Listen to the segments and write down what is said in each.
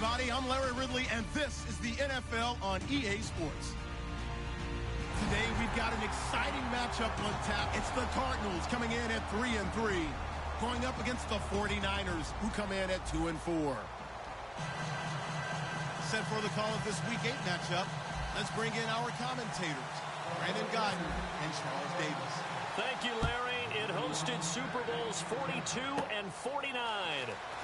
everybody. I'm Larry Ridley, and this is the NFL on EA Sports. Today, we've got an exciting matchup on tap. It's the Cardinals coming in at 3-3, going up against the 49ers, who come in at 2-4. Set for the call of this Week 8 matchup, let's bring in our commentators, Brandon Godden and Charles Davis. Thank you, Larry. It hosted Super Bowls 42 and 49.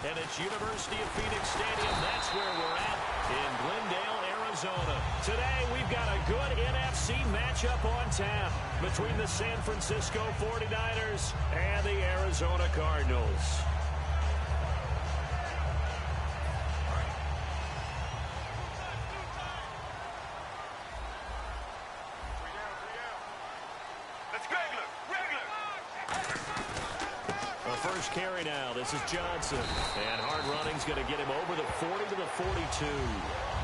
And it's University of Phoenix Stadium. That's where we're at in Glendale, Arizona. Today, we've got a good NFC matchup on tap between the San Francisco 49ers and the Arizona Cardinals. First carry now. This is Johnson. And hard running's going to get him over the 40 to the 42.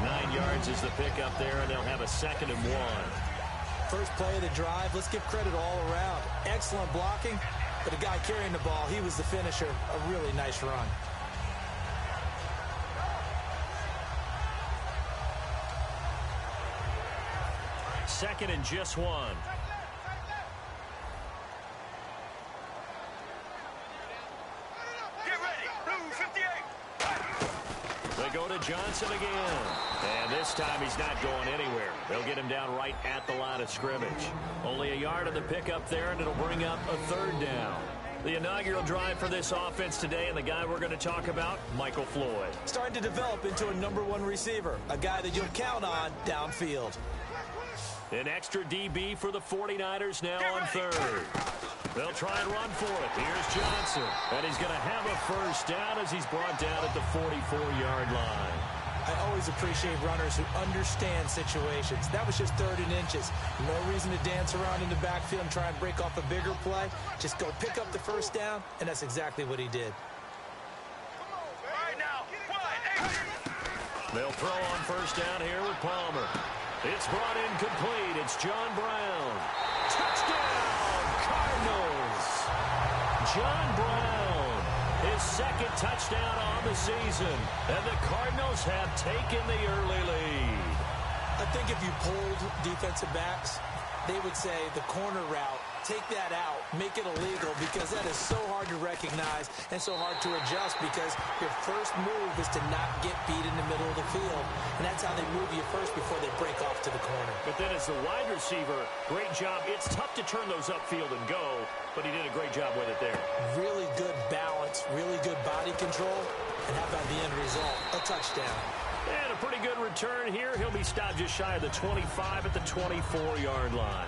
9 yards is the pickup there, and they'll have a 2nd and 1. First play of the drive. Let's give credit all around. Excellent blocking, but the guy carrying the ball, he was the finisher. A really nice run. Second and just 1. They go to Johnson again. And this time he's not going anywhere. They'll get him down right at the line of scrimmage. Only a yard of the pickup there, and it'll bring up a 3rd down. The inaugural drive for this offense today, and the guy we're going to talk about, Michael Floyd. Starting to develop into a #1 receiver, a guy that you'll count on downfield. An extra DB for the 49ers now on 3rd. They'll try and run for it. Here's Johnson. And he's going to have a 1st down as he's brought down at the 44-yard line. I always appreciate runners who understand situations. That was just 3rd and inches. No reason to dance around in the backfield and try and break off a bigger play. Just go pick up the 1st down, and that's exactly what he did. They'll throw on 1st down here with Palmer. It's brought in complete. It's John Brown. Touchdown, Cardinals. John Brown, his 2nd touchdown on the season. And the Cardinals have taken the early lead. I think if you polled defensive backs, they would say the corner route, take that out, make it illegal, because that is so hard to recognize and so hard to adjust, because your first move is to not get beat in the middle of the field. And that's how they move you first before they break off to the corner. But then as the wide receiver, great job. It's tough to turn those upfield and go, but he did a great job with it there. Really good balance, really good body control, and how about the end result? A touchdown. And a pretty good return here. He'll be stopped just shy of the 25 at the 24-yard line.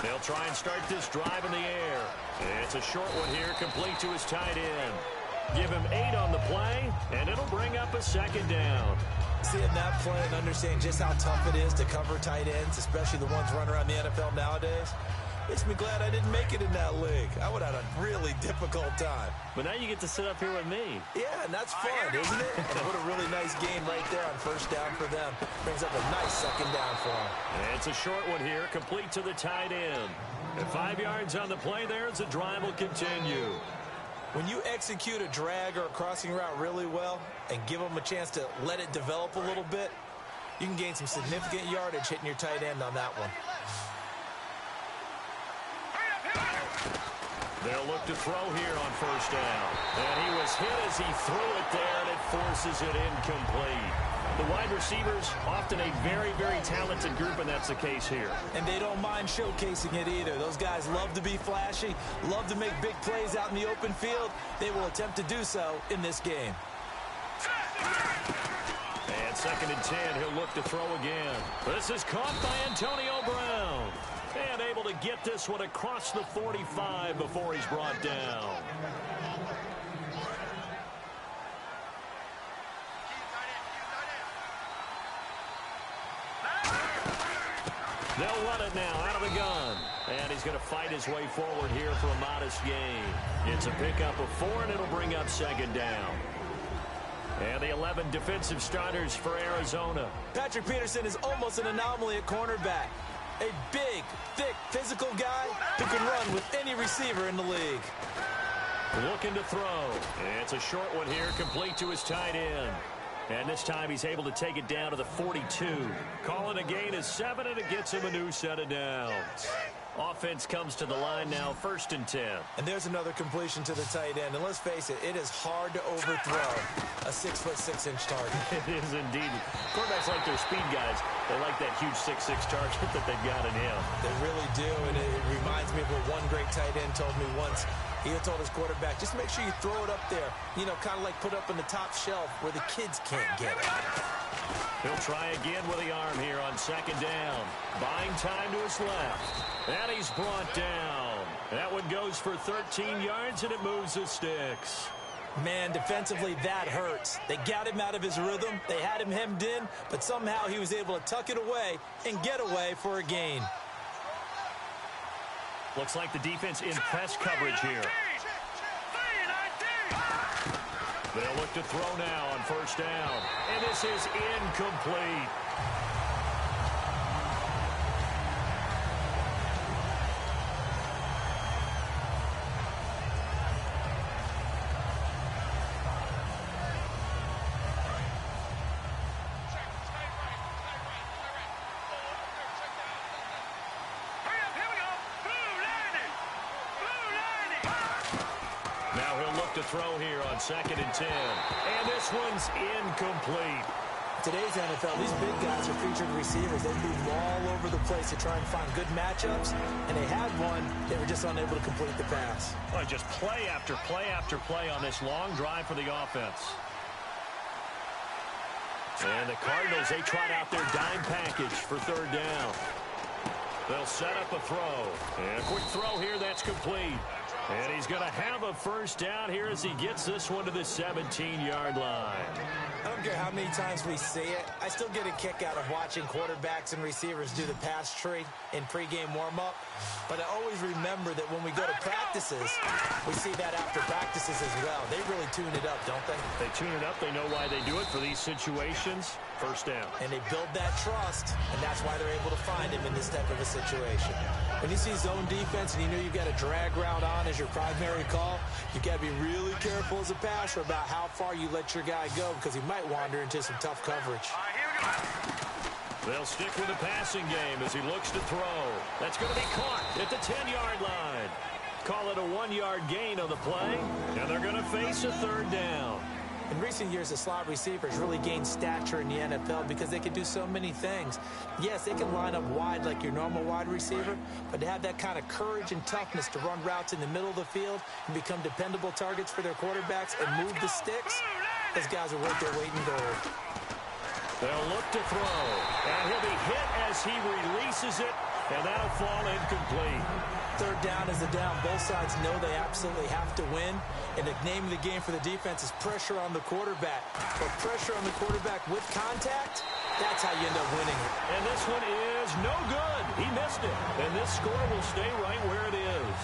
They'll try and start this drive in the air. It's a short one here, complete to his tight end. Give him 8 on the play, and it'll bring up a 2nd down. Seeing that play and understanding just how tough it is to cover tight ends, especially the ones running around the NFL nowadays, makes me glad I didn't make it in that league. I would have had a really difficult time. But now you get to sit up here with me. Yeah, and that's fun, isn't it? And what a really nice game right there on 1st down for them. Brings up a nice 2nd down for them. And it's a short one here, complete to the tight end. And 5 yards on the play there as the drive will continue. When you execute a drag or a crossing route really well and give them a chance to let it develop a little bit, you can gain some significant yardage hitting your tight end on that one. They'll look to throw here on 1st down. And he was hit as he threw it there, and it forces it incomplete. The wide receivers, often a very, very talented group, and that's the case here. And they don't mind showcasing it either. Those guys love to be flashy, love to make big plays out in the open field. They will attempt to do so in this game. And 2nd and 10, he'll look to throw again. This is caught by Antonio Brown. And able to get this one across the 45 before he's brought down. They'll run it now out of the gun. And he's going to fight his way forward here for a modest gain. It's a pickup of 4, and it'll bring up 2nd down. And the 11 defensive starters for Arizona. Patrick Peterson is almost an anomaly at cornerback. A big, thick, physical guy who can run with any receiver in the league. Looking to throw. It's a short one here, complete to his tight end. And this time he's able to take it down to the 42. Calling a gain of 7, and it gets him a new set of downs. Offense comes to the line now, 1st and 10. And there's another completion to the tight end. And let's face it, it is hard to overthrow a 6'6" target. It is indeed. Quarterbacks like their speed guys. They like that huge 6'6" target that they've got in him. They really do, and it reminds me of what one great tight end told me once. He had told his quarterback, just make sure you throw it up there, you know, kind of like put up on the top shelf where the kids can't get it. He'll try again with the arm here on 2nd down. Buying time to his left. And he's brought down. That one goes for 13 yards, and it moves the sticks. Man, defensively, that hurts. They got him out of his rhythm. They had him hemmed in, but somehow he was able to tuck it away and get away for a gain. Looks like the defense in press coverage here. They'll look to throw now on 1st down. And this is incomplete. To throw here on 2nd and 10. And this one's incomplete. Today's NFL, these big guys are featured receivers. They move all over the place to try and find good matchups, and they had one. They were just unable to complete the pass. Well, just play after play after play on this long drive for the offense. And the Cardinals, they trot out their dime package for 3rd down. They'll set up a throw. And a quick throw here, that's complete. And he's going to have a 1st down here as he gets this one to the 17-yard line. I don't care how many times we see it. I still get a kick out of watching quarterbacks and receivers do the pass tree in pregame warm-up. But I always remember that when we go to practices, we see that after practices as well. They really tune it up, don't they? They tune it up. They know why they do it for these situations. 1st down. And they build that trust, and that's why they're able to find him in this type of a situation. When you see zone defense and you know you've got a drag route on as your primary call, you've got to be really careful as a passer about how far you let your guy go because he might wander into some tough coverage. They'll stick with the passing game as he looks to throw. That's going to be caught at the 10-yard line. Call it a 1-yard gain on the play, and they're going to face a 3rd down. In recent years, the slot receivers really gained stature in the NFL because they can do so many things. Yes, they can line up wide like your normal wide receiver, but to have that kind of courage and toughness to run routes in the middle of the field and become dependable targets for their quarterbacks and move the sticks, those guys are worth their weight in gold. They'll look to throw, and he'll be hit as he releases it, and that'll fall incomplete. 3rd down is the down. Both sides know they absolutely have to win. And the name of the game for the defense is pressure on the quarterback. But pressure on the quarterback with contact, that's how you end up winning it. And this one is no good. He missed it. And this score will stay right where it is.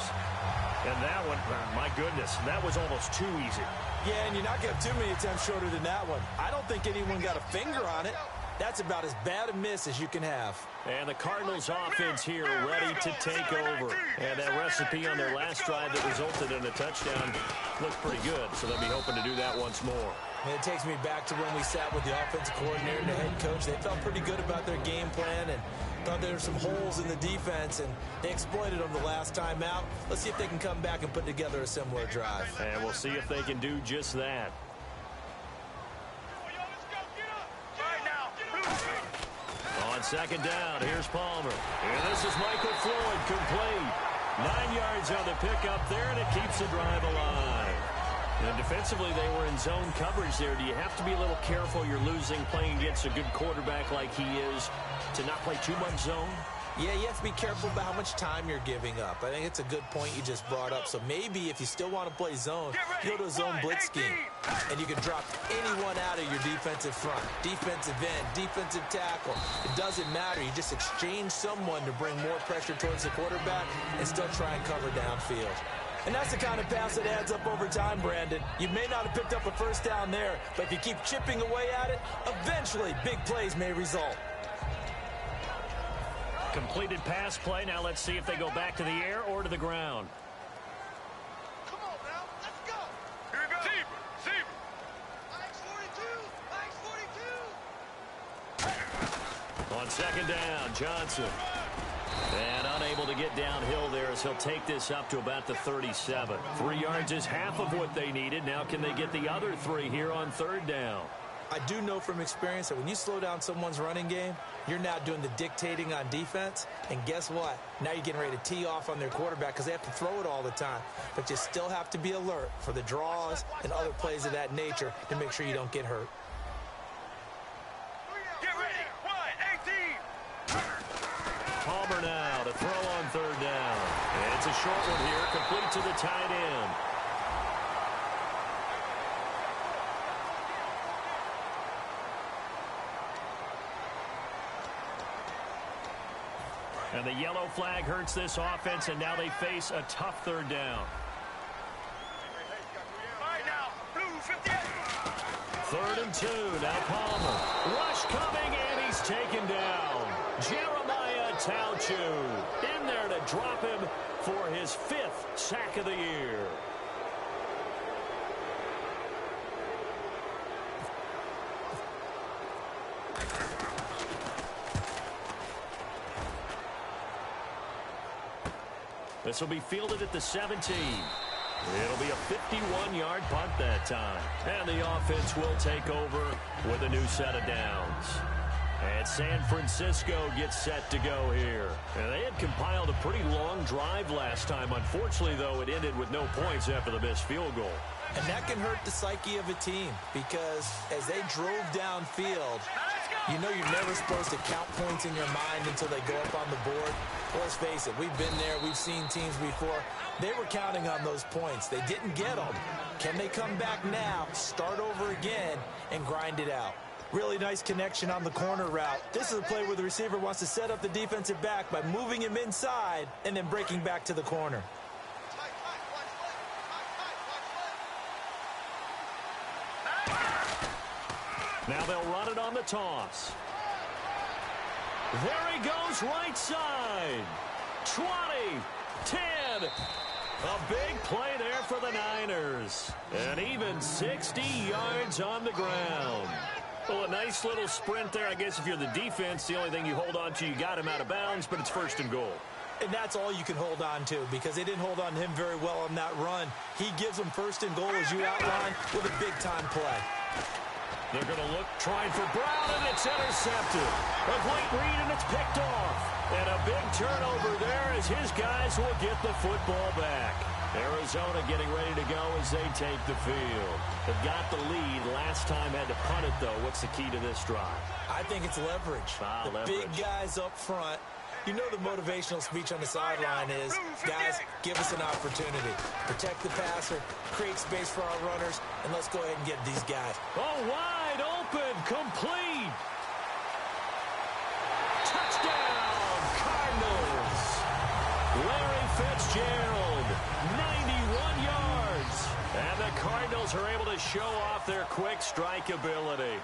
And that one, my goodness, that was almost too easy. Yeah, and you're not going to have too many attempts shorter than that one. I don't think anyone got a finger on it. That's about as bad a miss as you can have. And the Cardinals offense here ready to take over. And that recipe on their last drive that resulted in a touchdown looked pretty good. So they'll be hoping to do that once more. And it takes me back to when we sat with the offensive coordinator and the head coach. They felt pretty good about their game plan and thought there were some holes in the defense, and they exploited them the last time out. Let's see if they can come back and put together a similar drive. And we'll see if they can do just that. On 2nd down, here's Palmer. And this is Michael Floyd, complete. 9 yards on the pickup there, and it keeps the drive alive. And defensively, they were in zone coverage there. Do you have to be a little careful? You're losing, playing against a good quarterback like he is, to not play too much zone? Yeah, you have to be careful about how much time you're giving up. I think it's a good point you just brought up. So maybe if you still want to play zone, you go to a zone blitz scheme. And you can drop anyone out of your defensive front. Defensive end, defensive tackle. It doesn't matter. You just exchange someone to bring more pressure towards the quarterback and still try and cover downfield. And that's the kind of pass that adds up over time, Brandon. You may not have picked up a first down there, but if you keep chipping away at it, eventually big plays may result. Completed pass play. Now let's see if they go back to the air or to the ground. Come on now, let's go. Here we go. Zebra. Max 42. On second down, Johnson. And unable to get downhill there as he'll take this up to about the 37. 3 yards is half of what they needed. Now can they get the other 3 here on third down? I do know from experience that when you slow down someone's running game, you're now doing the dictating on defense. And guess what? Now you're getting ready to tee off on their quarterback because they have to throw it all the time. But you still have to be alert for the draws and other plays of that nature to make sure you don't get hurt. Get ready. 1-18. Palmer now to throw on third down. It's a short one here, complete to the tight end. And the yellow flag hurts this offense, and now they face a tough third down. All right now, blue 58. 3rd and 2, now Palmer. Rush coming, and he's taken down. Jeremiah Tauchu in there to drop him for his 5th sack of the year. This will be fielded at the 17. It'll be a 51-yard punt that time. And the offense will take over with a new set of downs. And San Francisco gets set to go here. And they had compiled a pretty long drive last time. Unfortunately, though, it ended with no points after the missed field goal. And that can hurt the psyche of a team because as they drove downfield, you know you're never supposed to count points in your mind until they go up on the board. Let's face it, we've been there. We've seen teams before. They were counting on those points. They didn't get them. Can they come back now, start over again, and grind it out? Really nice connection on the corner route. This is a play where the receiver wants to set up the defensive back by moving him inside and then breaking back to the corner. Now they'll run it on the toss. There he goes, right side. 20, 10. A big play there for the Niners. And even 60 yards on the ground. Well, a nice little sprint there. I guess if you're the defense, the only thing you hold on to, you got him out of bounds, but it's 1st and goal. And that's all you can hold on to because they didn't hold on to him very well on that run. He gives them 1st and goal, as you outlined, with a big-time play. They're going to look, trying for Brown, and it's intercepted. A great read, and it's picked off. And a big turnover there as his guys will get the football back. Arizona getting ready to go as they take the field. They've got the lead. Last time had to punt it, though. What's the key to this drive? I think it's leverage. Leverage. Big guys up front. You know the motivational speech on the sideline is, guys, give us an opportunity. Protect the passer, create space for our runners, and let's go ahead and get these guys. Oh, wide open, complete. Touchdown, Cardinals. Larry Fitzgerald, 91 yards. And the Cardinals are able to show off their quick strike ability.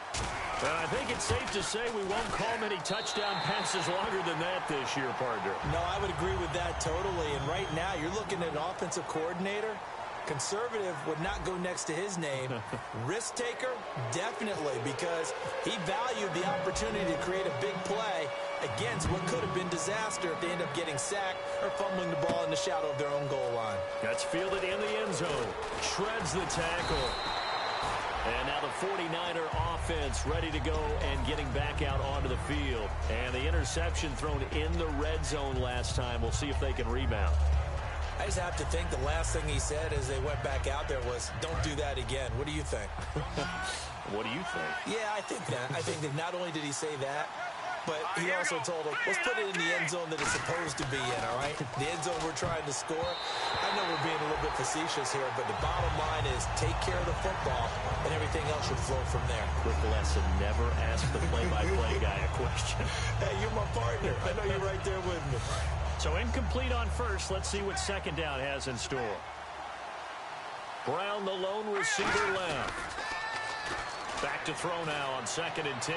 And I think it's safe to say we won't call many touchdown passes longer than that this year, partner. No, I would agree with that totally. And right now, you're looking at an offensive coordinator. Conservative would not go next to his name. Risk taker, definitely, because he valued the opportunity to create a big play against what could have been disaster if they end up getting sacked or fumbling the ball in the shadow of their own goal line. That's fielded in the end zone. Shreds the tackle. And now the 49er offense ready to go and getting back out onto the field. And the interception thrown in the red zone last time. We'll see if they can rebound. I just have to think the last thing he said as they went back out there was, don't do that again. What do you think? What do you think? Yeah, I think that. I think that not only did he say that, but he also told them, let's put it in the end zone that it's supposed to be in, all right? The end zone we're trying to score. I know we're being a little bit facetious here, but the bottom line is take care of the football, and everything else should flow from there. Quick lesson, never ask the play-by-play guy a question. Hey, you're my partner. I know you're right there with me. So incomplete on first. Let's see what second down has in store. Brown, the lone receiver left. Back to throw now on 2nd and 10.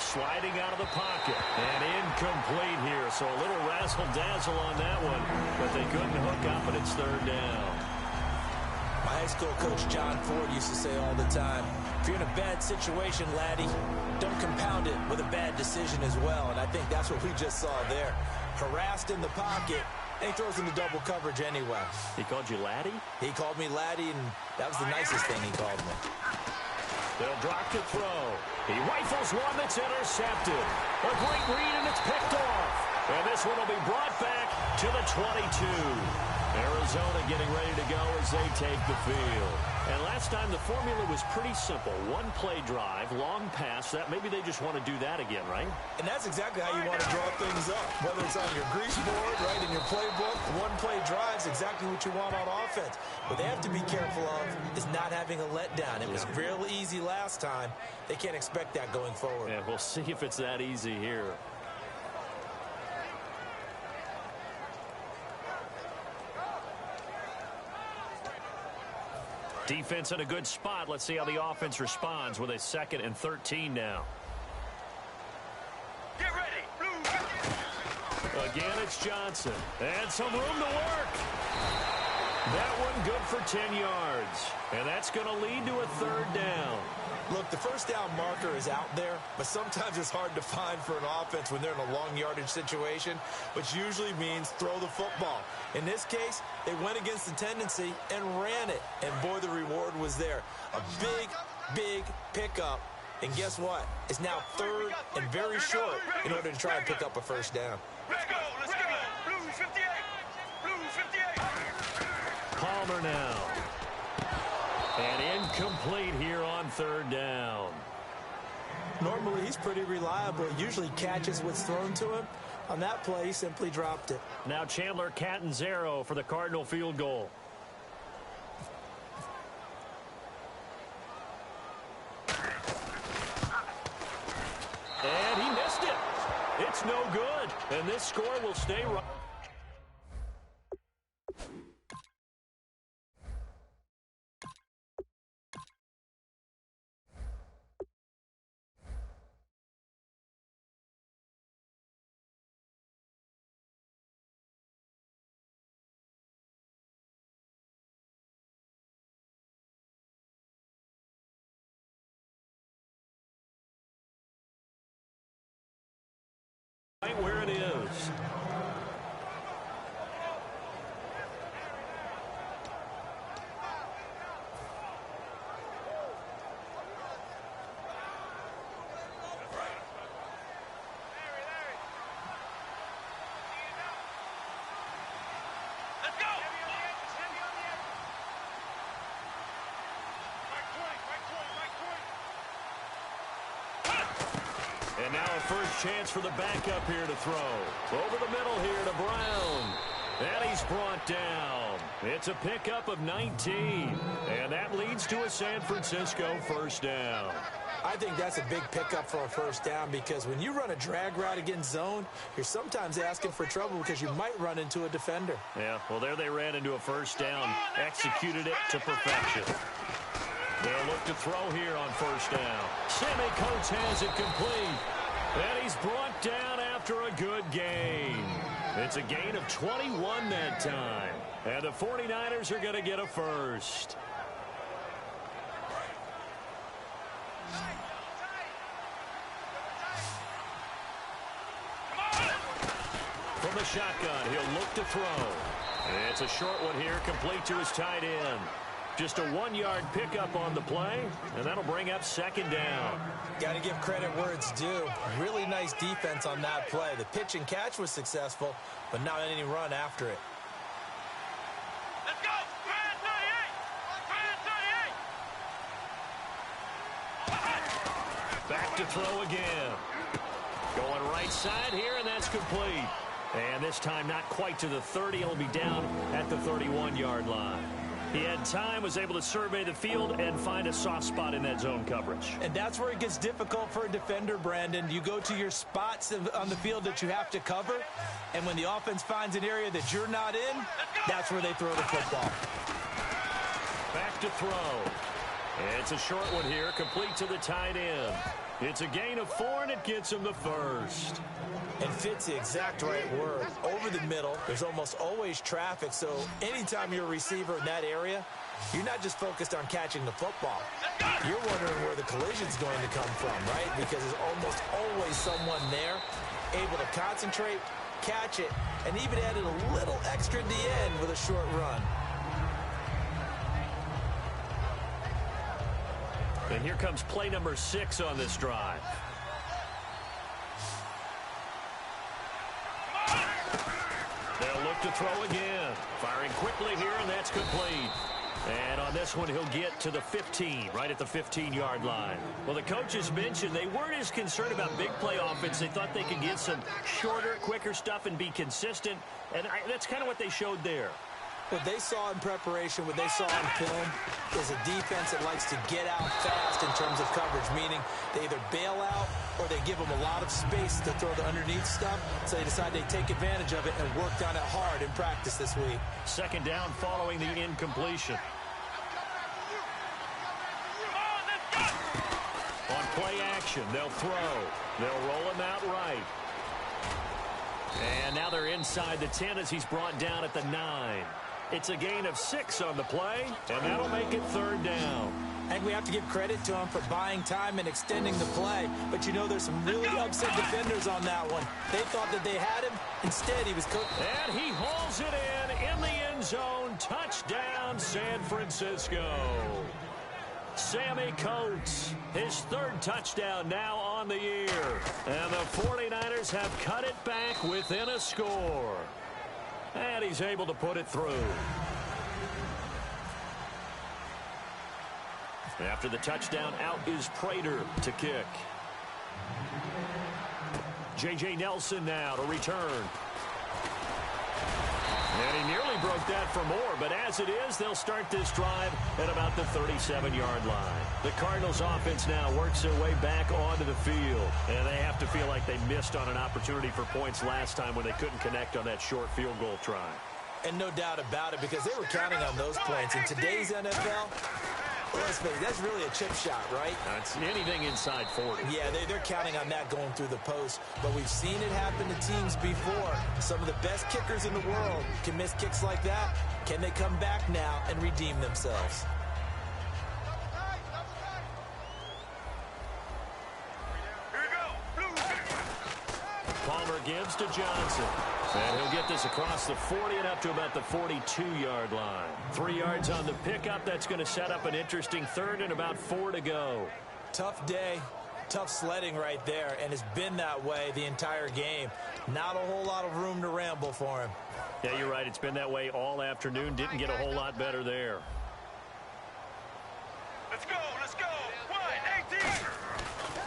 Sliding out of the pocket. And incomplete here. So a little razzle-dazzle on that one. But they couldn't hook up, and it's 3rd down. My high school coach John Ford used to say all the time, if you're in a bad situation, laddie, don't compound it with a bad decision as well. And I think that's what we just saw there. Harassed in the pocket, and he throws into double coverage anyway. He called you laddie? He called me laddie, and that was the nicest thing he called me. They'll drop to throw. He rifles one that's intercepted. A great read, and it's picked off. And this one will be brought back to the 22. Arizona getting ready to go as they take the field. And last time the formula was pretty simple. One play drive, long pass. That maybe they just want to do that again, right? And that's exactly how you want to draw things up. Whether it's on your grease board, right, in your playbook, one play drive's exactly what you want on offense. What they have to be careful of is not having a letdown. It was real easy last time. They can't expect that going forward. Yeah, we'll see if it's that easy here. Defense in a good spot. Let's see how the offense responds with a 2nd and 13 now. Get ready. Again, it's Johnson. And some room to work. That one good for 10 yards. And that's going to lead to a 3rd down. Look, the first down marker is out there, but sometimes it's hard to find for an offense when they're in a long yardage situation, which usually means throw the football. In this case, they went against the tendency and ran it, and boy, the reward was there. A big, big pickup, and guess what? It's now 3rd and very short in order to try and pick up a first down. Let's go. Let's go. Blue 58. Blue 58. Palmer now. And incomplete here on 3rd down. Normally, he's pretty reliable. Usually catches what's thrown to him. On that play, he simply dropped it. Now Chandler Catanzaro for the Cardinal field goal. And he missed it. It's no good. And this score will stay right. Right where it is. Let's go. And now a first chance for the backup here to throw. Over the middle here to Brown. And he's brought down. It's a pickup of 19. And that leads to a San Francisco first down. I think that's a big pickup for a first down because when you run a drag route against zone, you're sometimes asking for trouble because you might run into a defender. Yeah, well, there they ran into a first down. Executed it to perfection. They'll look to throw here on first down. Sammy Coates has it complete. And he's brought down after a good gain. It's a gain of 21 that time. And the 49ers are going to get a first. From the shotgun, he'll look to throw. It's a short one here, complete to his tight end. Just a 1-yard pickup on the play, and that'll bring up second down. Got to give credit where it's due. Really nice defense on that play. The pitch and catch was successful, but not any run after it. Let's go. Brad 38. Back to throw again. Going right side here, and that's complete. And this time not quite to the 30. It'll be down at the 31-yard line. He had time, was able to survey the field and find a soft spot in that zone coverage. And that's where it gets difficult for a defender, Brandon. You go to your spots on the field that you have to cover, and when the offense finds an area that you're not in, that's where they throw the football. Back to throw. It's a short one here, complete to the tight end. It's a gain of 4, and it gets him the first. And fits the exact right word. Over the middle, there's almost always traffic, so anytime you're a receiver in that area, you're not just focused on catching the football. You're wondering where the collision's going to come from, right? Because there's almost always someone there able to concentrate, catch it, and even added a little extra at the end with a short run. And here comes play number 6 on this drive. They'll look to throw again. Firing quickly here, and that's complete. And on this one, he'll get to the 15, right at the 15-yard line. Well, the coaches mentioned they weren't as concerned about big play offense. They thought they could get some shorter, quicker stuff and be consistent. And that's kind of what they showed there. What they saw in preparation, what they saw on film, is a defense that likes to get out fast in terms of coverage, meaning they either bail out or they give them a lot of space to throw the underneath stuff, so they decide they take advantage of it and worked on it hard in practice this week. Second down following the incompletion. On play action, they'll throw. They'll roll him out right. And now they're inside the 10 as he's brought down at the 9. It's a gain of 6 on the play, and that'll make it third down. And we have to give credit to him for buying time and extending the play. But, you know, there's some really upset defenders on that one. They thought that they had him. Instead, he was cooked. And he hauls it in the end zone. Touchdown, San Francisco. Sammy Coates, his third touchdown now on the year. And the 49ers have cut it back within a score. And he's able to put it through. After the touchdown, out is Prater to kick. J.J. Nelson now to return. And he nearly broke that for more, but as it is, they'll start this drive at about the 37-yard line. The Cardinals offense now works their way back onto the field, and they have to feel like they missed on an opportunity for points last time when they couldn't connect on that short field goal try. And no doubt about it, because they were counting on those points. In today's NFL, let's face it, that's really a chip shot, right? That's anything inside 40. Yeah, they're counting on that going through the post. But we've seen it happen to teams before. Some of the best kickers in the world can miss kicks like that. Can they come back now and redeem themselves? Palmer gives to Johnson. And he'll get this across the 40 and up to about the 42-yard line. 3 yards on the pickup. That's going to set up an interesting third and about 4 to go. Tough day, tough sledding right there, and it's been that way the entire game. Not a whole lot of room to ramble for him. Yeah, you're right. It's been that way all afternoon. Didn't get a whole lot better there. Let's go, let's go. 1-18.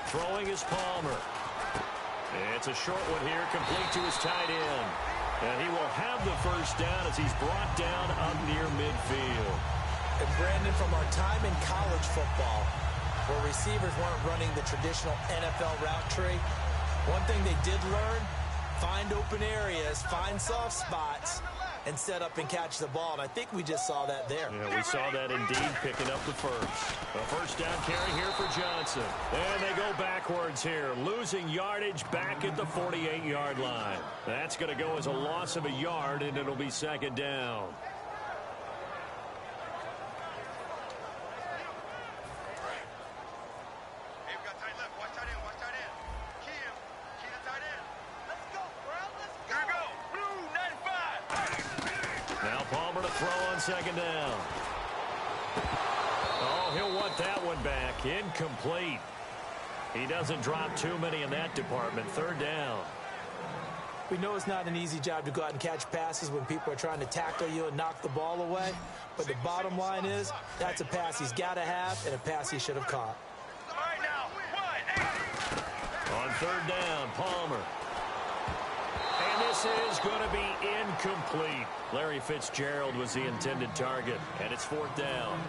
Throwing is Palmer. It's a short one here, complete to his tight end. And he will have the first down as he's brought down up near midfield. And Brandon, from our time in college football, where receivers weren't running the traditional NFL route tree, one thing they did learn, find open areas, find soft spots, and set up and catch the ball. And I think we just saw that there. Yeah, we saw that indeed, picking up the first. A first down carry here for Johnson. And they go backwards here, losing yardage back at the 48-yard line. That's going to go as a loss of a yard, and it'll be second down. Second down. Oh, he'll want that one back. Incomplete. He doesn't drop too many in that department. Third down. We know it's not an easy job to go out and catch passes when people are trying to tackle you and knock the ball away. But the bottom line is, that's a pass he's got to have and a pass he should have caught. All right now, 1-8. On third down, Palmer. And this is going to be incomplete. Larry Fitzgerald was the intended target, and it's fourth down.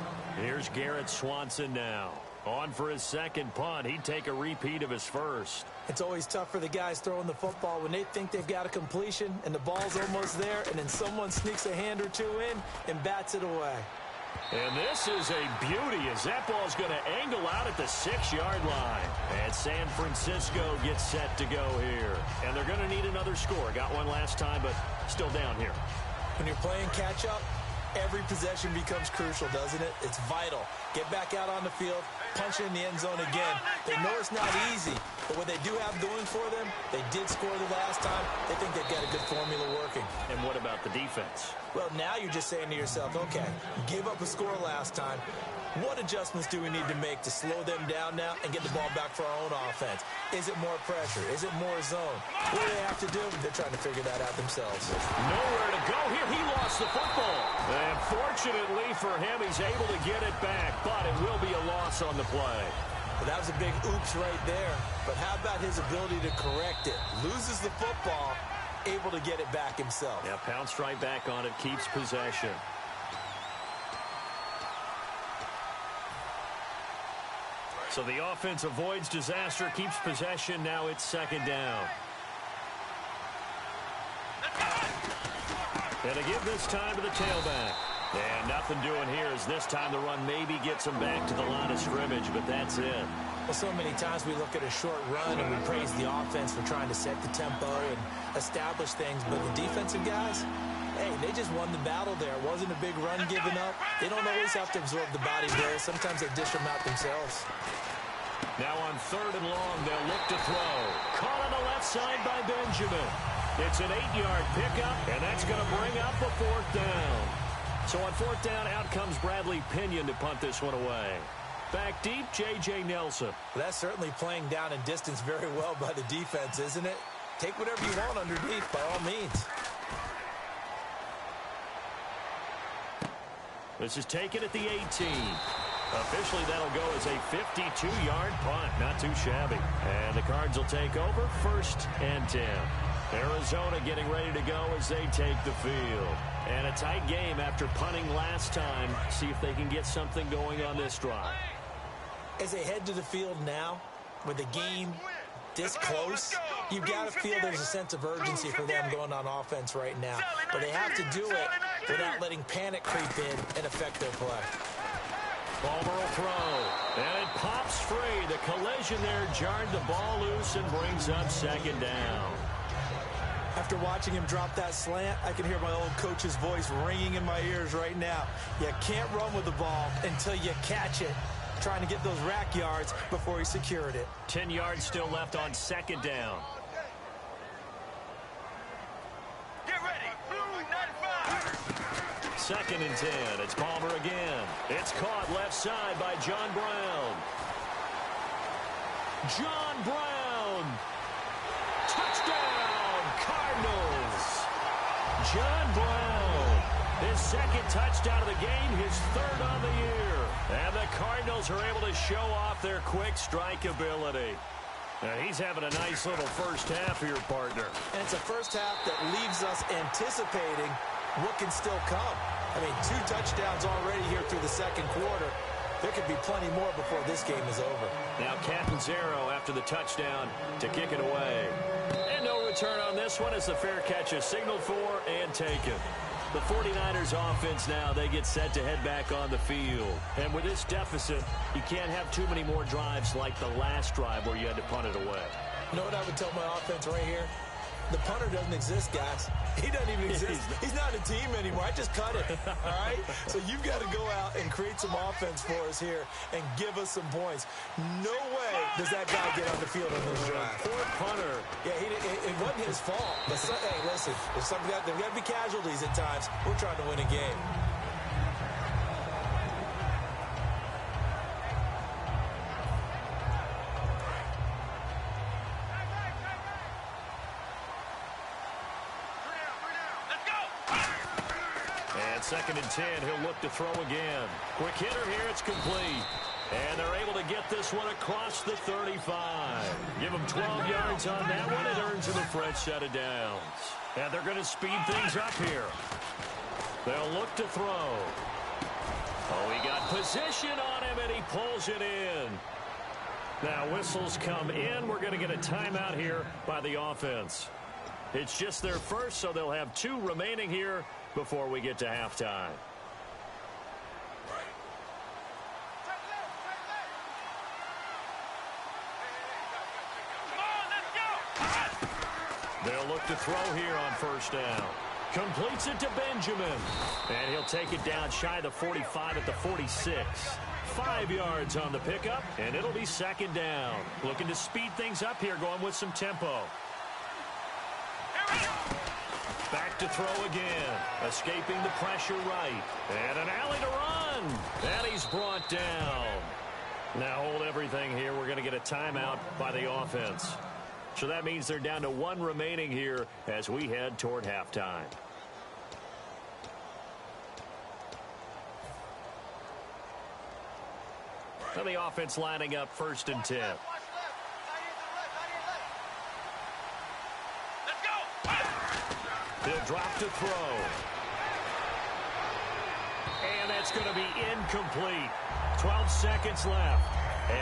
Here's Garrett Swanson now. On for his second punt. He'd take a repeat of his first. It's always tough for the guys throwing the football when they think they've got a completion and the ball's almost there, and then someone sneaks a hand or two in and bats it away. And this is a beauty as that ball's going to angle out at the 6-yard line. And San Francisco gets set to go here. And they're going to need another score. Got one last time, but still down here. When you're playing catch-up, every possession becomes crucial, doesn't it? It's vital. Get back out on the field, punch it in the end zone again. They know it's not easy, but what they do have going for them, they did score the last time. They think they've got a good formula working. And what about the defense? Well, now you're just saying to yourself, okay, gave up a score last time. What adjustments do we need to make to slow them down now and get the ball back for our own offense? Is it more pressure? Is it more zone? What do they have to do? They're trying to figure that out themselves. Nowhere to go here. He lost the football. And fortunately for him, he's able to get it back, but it will be a loss on the play. Well, that was a big oops right there. But how about his ability to correct it? Loses the football, able to get it back himself. Yeah, pounced right back on it, keeps possession. So the offense avoids disaster, keeps possession. Now it's second down. And they give this time to the tailback. And nothing doing here as this time the run maybe gets them back to the line of scrimmage, but that's it. Well, so many times we look at a short run and we praise the offense for trying to set the tempo and establish things, but the defensive guys, hey, they just won the battle there. It wasn't a big run given up. They don't always have to absorb the body blows. Sometimes they dish them out themselves. Now on 3rd and long, they'll look to throw. Caught on the left side by Benjamin. It's an 8-yard pickup, and that's going to bring up a 4th down. So on 4th down, out comes Bradley Pinion to punt this one away. Back deep, J.J. Nelson. That's certainly playing down and distance very well by the defense, isn't it? Take whatever you want underneath, by all means. This is taken at the 18. Officially, that'll go as a 52-yard punt. Not too shabby. And the Cards will take over 1st and 10. Arizona getting ready to go as they take the field. And a tight game after punting last time. See if they can get something going on this drive. As they head to the field now, with the game this close, you've got to feel there's a sense of urgency for them going on offense right now. But they have to do it without letting panic creep in and affect their play. Palmer will throw, and it pops free. The collision there jarred the ball loose and brings up 2nd down. After watching him drop that slant, I can hear my old coach's voice ringing in my ears right now. You can't run with the ball until you catch it. Trying to get those rack yards before he secured it. 10 yards still left on 2nd down. Get ready. Blue 95. 2nd and 10. It's Palmer again. It's caught left side by John Brown. John Brown. Touchdown, Cardinals. John Brown. His 2nd touchdown of the game, his 3rd on the year. And the Cardinals are able to show off their quick strike ability. And he's having a nice little first half here, partner. And it's a first half that leaves us anticipating what can still come. I mean, 2 touchdowns already here through the 2nd quarter. There could be plenty more before this game is over. Now Catanzaro after the touchdown to kick it away. And no return on this one as the fair catch is signaled for and taken. The 49ers offense now, they get set to head back on the field. And with this deficit, you can't have too many more drives like the last drive where you had to punt it away. You know what I would tell my offense right here? The punter doesn't exist, guys. He doesn't even exist. He's not a team anymore. I just cut it, all right? So you've got to go out and create some offense for us here and give us some points. No way does that guy get on the field on this drive. Poor punter. Yeah, it wasn't his fault. But hey, listen, there's got to be casualties at times. We're trying to win a game. And 2nd and 10, he'll look to throw again. Quick hitter here, it's complete. And they're able to get this one across the 35. Give them 12 yards on that one. It earns them a fresh set of downs. And they're going to speed things up here. They'll look to throw. Oh, he got position on him, and he pulls it in. Now whistles come in. We're going to get a timeout here by the offense. It's just their first, so they'll have 2 remaining here before we get to halftime. They'll look to throw here on first down. Completes it to Benjamin. And he'll take it down shy of the 45 at the 46. 5 yards on the pickup, and it'll be second down. Looking to speed things up here, going with some tempo. Back to throw again. Escaping the pressure right. And an alley to run. And he's brought down. Now hold everything here. We're going to get a timeout by the offense. So that means they're down to 1 remaining here as we head toward halftime. So the offense lining up first and 10. He'll drop to throw. And that's going to be incomplete. 12 seconds left.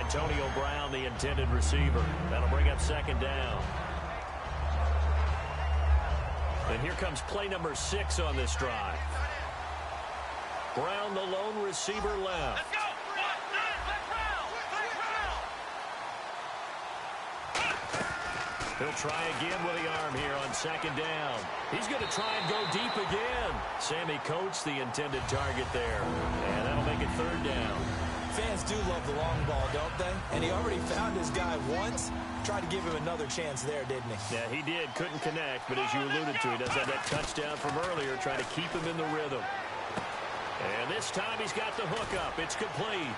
Antonio Brown, the intended receiver. That'll bring up second down. And here comes play number 6 on this drive. Brown, the lone receiver, left. Let's go. He'll try again with the arm here on second down. He's going to try and go deep again. Sammy Coates, the intended target there. And that'll make it third down. Fans do love the long ball, don't they? And he already found his guy once. Tried to give him another chance there, didn't he? Yeah, he did. Couldn't connect, but as you alluded to, he does have that touchdown from earlier, trying to keep him in the rhythm. And this time he's got the hook up. It's complete.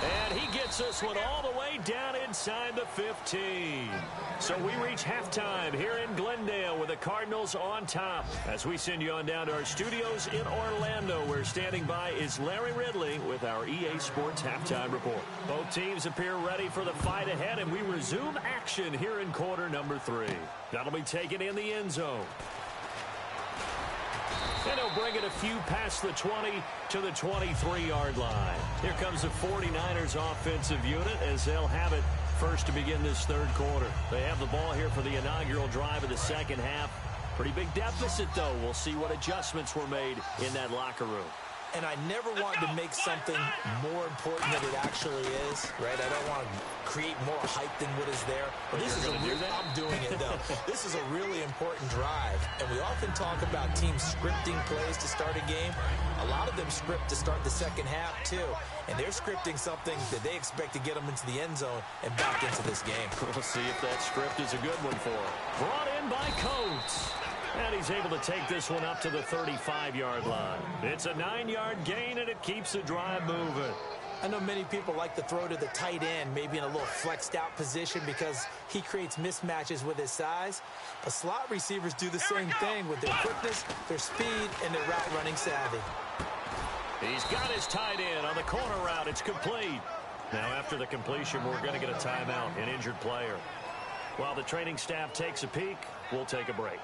And he gets this one all the way down inside the 15. So we reach halftime here in Glendale with the Cardinals on top. As we send you on down to our studios in Orlando, where standing by is Larry Ridley with our EA Sports Halftime Report. Both teams appear ready for the fight ahead, and we resume action here in quarter number 3. That'll be taken in the end zone. And he'll bring it a few past the 20 to the 23-yard line. Here comes the 49ers offensive unit as they'll have it first to begin this third quarter. They have the ball here for the inaugural drive of the second half. Pretty big deficit, though. We'll see what adjustments were made in that locker room. And I never want to make something more important than it actually is, right? I don't want to create more hype than what is there. But this is I'm doing it, though. This is a really important drive. And we often talk about teams scripting plays to start a game. A lot of them script to start the second half, too. And they're scripting something that they expect to get them into the end zone and back into this game. We'll see if that script is a good one for them. Brought in by Coates. And he's able to take this one up to the 35-yard line. It's a 9-yard gain, and it keeps the drive moving. I know many people like to throw to the tight end, maybe in a little flexed out position because he creates mismatches with his size. But slot receivers do the same thing with their quickness, their speed, and their route running savvy. He's got his tight end on the corner route. It's complete. Now after the completion, we're going to get a timeout, an injured player. While the training staff takes a peek, we'll take a break.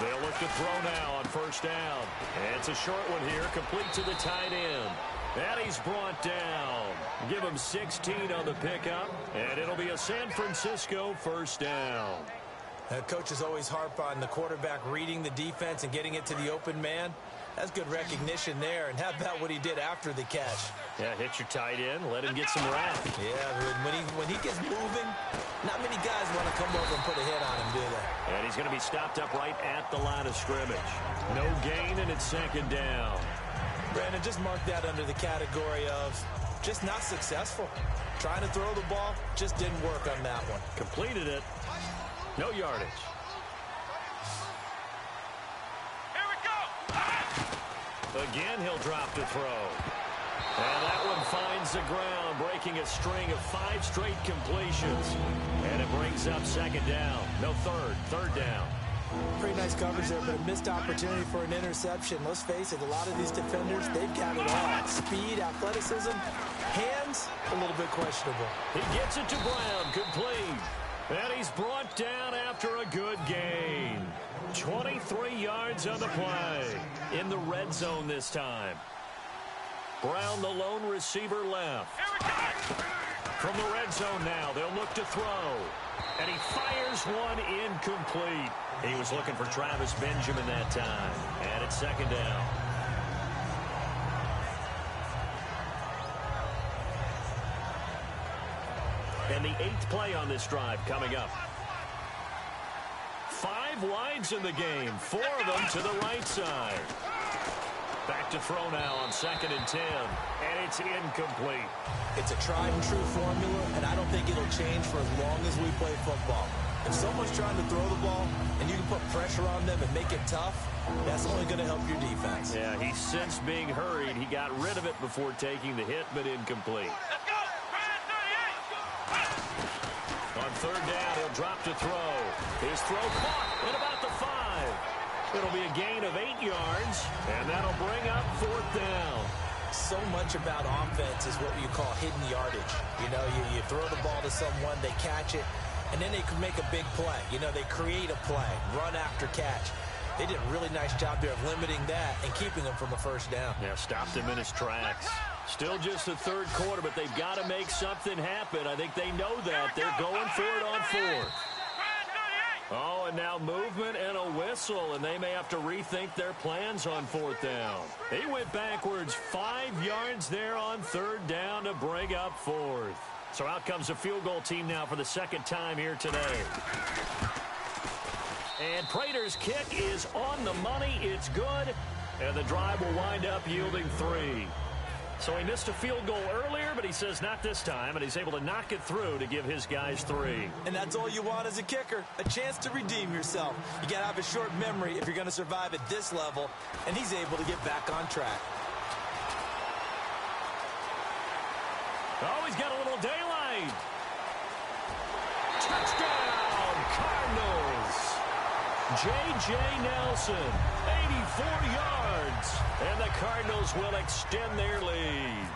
They'll look to throw now on first down. And it's a short one here, complete to the tight end. And he's brought down. Give him 16 on the pickup, and it'll be a San Francisco first down. Coaches always harp on the quarterback reading the defense and getting it to the open man. That's good recognition there. And how about what he did after the catch? Yeah, hit your tight end, let him get some rap. Yeah, when he gets moving, not many guys want to come over and put a hit on him, do they? And he's going to be stopped up right at the line of scrimmage. No gain, and it's second down. Brandon, just mark that under the category of just not successful. Trying to throw the ball, just didn't work on that one. Completed it. No yardage. Here we go. Again, he'll drop to throw. And that one finds the ground, breaking a string of 5 straight completions. And it brings up second down. No, third down. Pretty nice coverage there, but a missed opportunity for an interception. Let's face it, a lot of these defenders, they've got it all. Speed, athleticism, hands, a little bit questionable. He gets it to Brown, complete. And he's brought down after a good gain. 23 yards on the play. In the red zone this time. Brown, the lone receiver, left. From the red zone now, they'll look to throw. And he fires one incomplete. He was looking for Travis Benjamin that time. And it's second down. And the 8th play on this drive coming up. 5 wides in the game, 4 of them to the right side. Back to throw now on 2nd and 10, and it's incomplete. It's a tried and true formula, and I don't think it'll change for as long as we play football. If someone's trying to throw the ball and you can put pressure on them and make it tough, that's only going to help your defense. Yeah, he sensed being hurried. He got rid of it before taking the hit, but incomplete. Let's go. On 3rd down, he'll drop to throw. His throw caught at about the 5. It'll be a gain of 8 yards, and that'll bring up 4th down. So much about offense is what you call hidden yardage. You know, you throw the ball to someone, they catch it, and then they can make a big play. You know, they create a play, run after catch. They did a really nice job there of limiting that and keeping him from a 1st down. Yeah, stopped him in his tracks. Still just the 3rd quarter, but they've got to make something happen. I think they know that. They're going for it on 4th. Oh, and now movement and a whistle, and they may have to rethink their plans on 4th down. He went backwards 5 yards there on 3rd down to bring up 4th. So out comes the field goal team now for the 2nd time here today. And Prater's kick is on the money. It's good, and the drive will wind up yielding 3. So he missed a field goal earlier, but he says not this time, and he's able to knock it through to give his guys 3. And that's all you want as a kicker, a chance to redeem yourself. You got to have a short memory if you're going to survive at this level, and he's able to get back on track. Oh, he's got a little daylight. Touchdown, Cardinals. J.J. Nelson, 84 yards, and the Cardinals will extend their lead.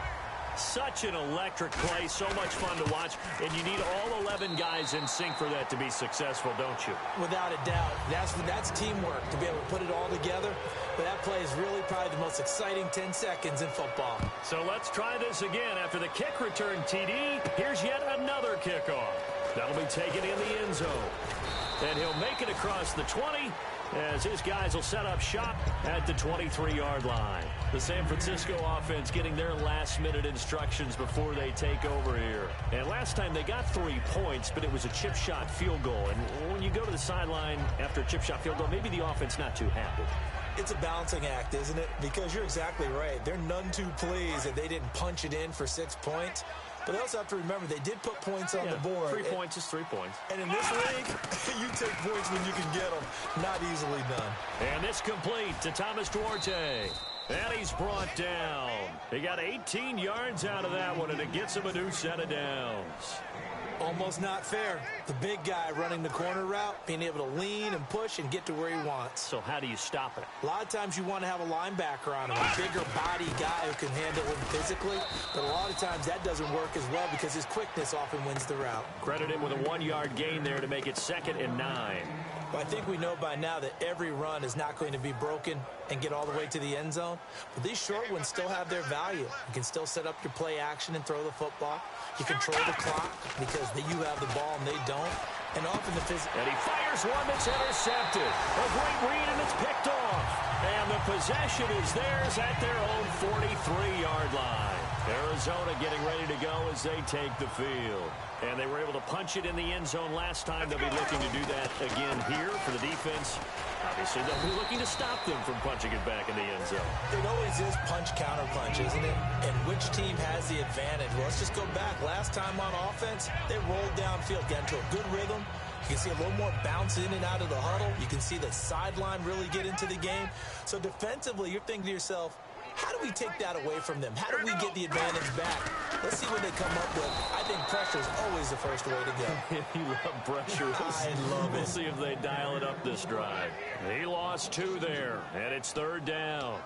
Such an electric play, so much fun to watch, and you need all 11 guys in sync for that to be successful, don't you? Without a doubt. That's teamwork to be able to put it all together, but that play is really probably the most exciting 10 seconds in football. So let's try this again. After the kick return TD, here's yet another kickoff. That'll be taken in the end zone. And he'll make it across the 20 as his guys will set up shop at the 23-yard line. The San Francisco offense getting their last-minute instructions before they take over here. And last time they got 3 points, but it was a chip shot field goal. And when you go to the sideline after a chip shot field goal, maybe the offense not too happy. It's a balancing act, isn't it? Because you're exactly right. They're none too pleased that they didn't punch it in for 6 points. But they also have to remember they did put points on the board. 3 points is 3 points. And in this league, you take points when you can get them. Not easily done. And it's complete to Thomas Duarte. And he's brought down. He got 18 yards out of that one, and it gets him a new set of downs. Almost not fair. The big guy running the corner route, being able to lean and push and get to where he wants. So how do you stop it? A lot of times you want to have a linebacker on him, a bigger body guy who can handle him physically. But a lot of times that doesn't work as well because his quickness often wins the route. Credit him with a 1-yard gain there to make it 2nd and 9. Well, I think we know by now that every run is not going to be broken and get all the way to the end zone. But these short ones still have their value. You can still set up your play action and throw the football. You control the clock because you have the ball and they don't. And often the And he fires one that's intercepted. A great read, and it's picked off. And the possession is theirs at their own 43-yard line. Arizona getting ready to go as they take the field. And they were able to punch it in the end zone last time. They'll be looking to do that again here for the defense. Obviously, they'll be looking to stop them from punching it back in the end zone. It always is punch-counter-punch, isn't it? And which team has the advantage? Well, let's just go back. Last time on offense, they rolled downfield, got into a good rhythm. You can see a little more bounce in and out of the huddle. You can see the sideline really get into the game. So defensively, you're thinking to yourself, how do we take that away from them? How do we get the advantage back? Let's see what they come up with. I think pressure is always the first way to go. You love pressure. I love it. We'll see if they dial it up this drive. He lost 2 there, and it's 3rd down.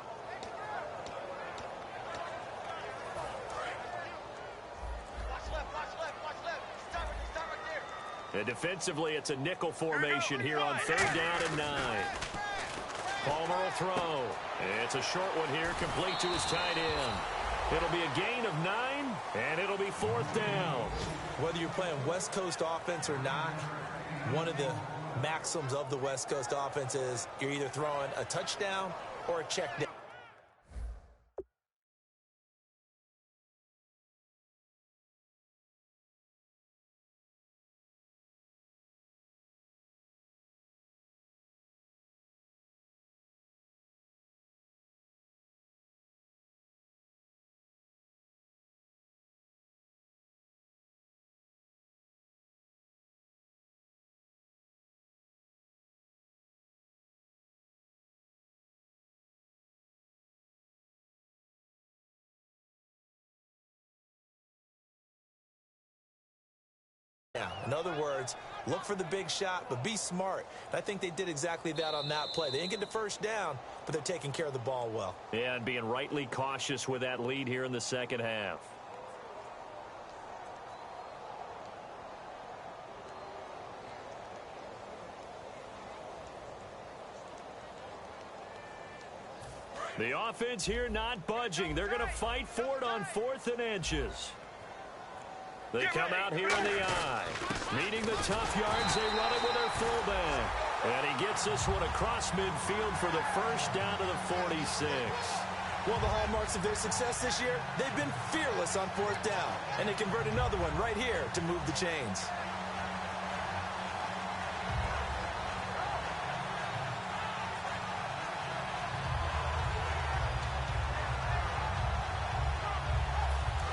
And defensively, it's a nickel formation here on 3rd down and 9. Palmer will throw. It's a short one here, complete to his tight end. It'll be a gain of 9, and it'll be 4th down. Whether you're playing West Coast offense or not, one of the maxims of the West Coast offense is you're either throwing a touchdown or a check down. In other words, look for the big shot, but be smart. And I think they did exactly that on that play. They didn't get the first down, but they're taking care of the ball well. Yeah, and being rightly cautious with that lead here in the second half. The offense here not budging. They're going to fight for it on 4th and inches. They come out here in the eye. Needing the tough yards, they run it with their fullback. And he gets this one across midfield for the first down to the 46. One of the hallmarks of their success this year, they've been fearless on 4th down. And they convert another one right here to move the chains.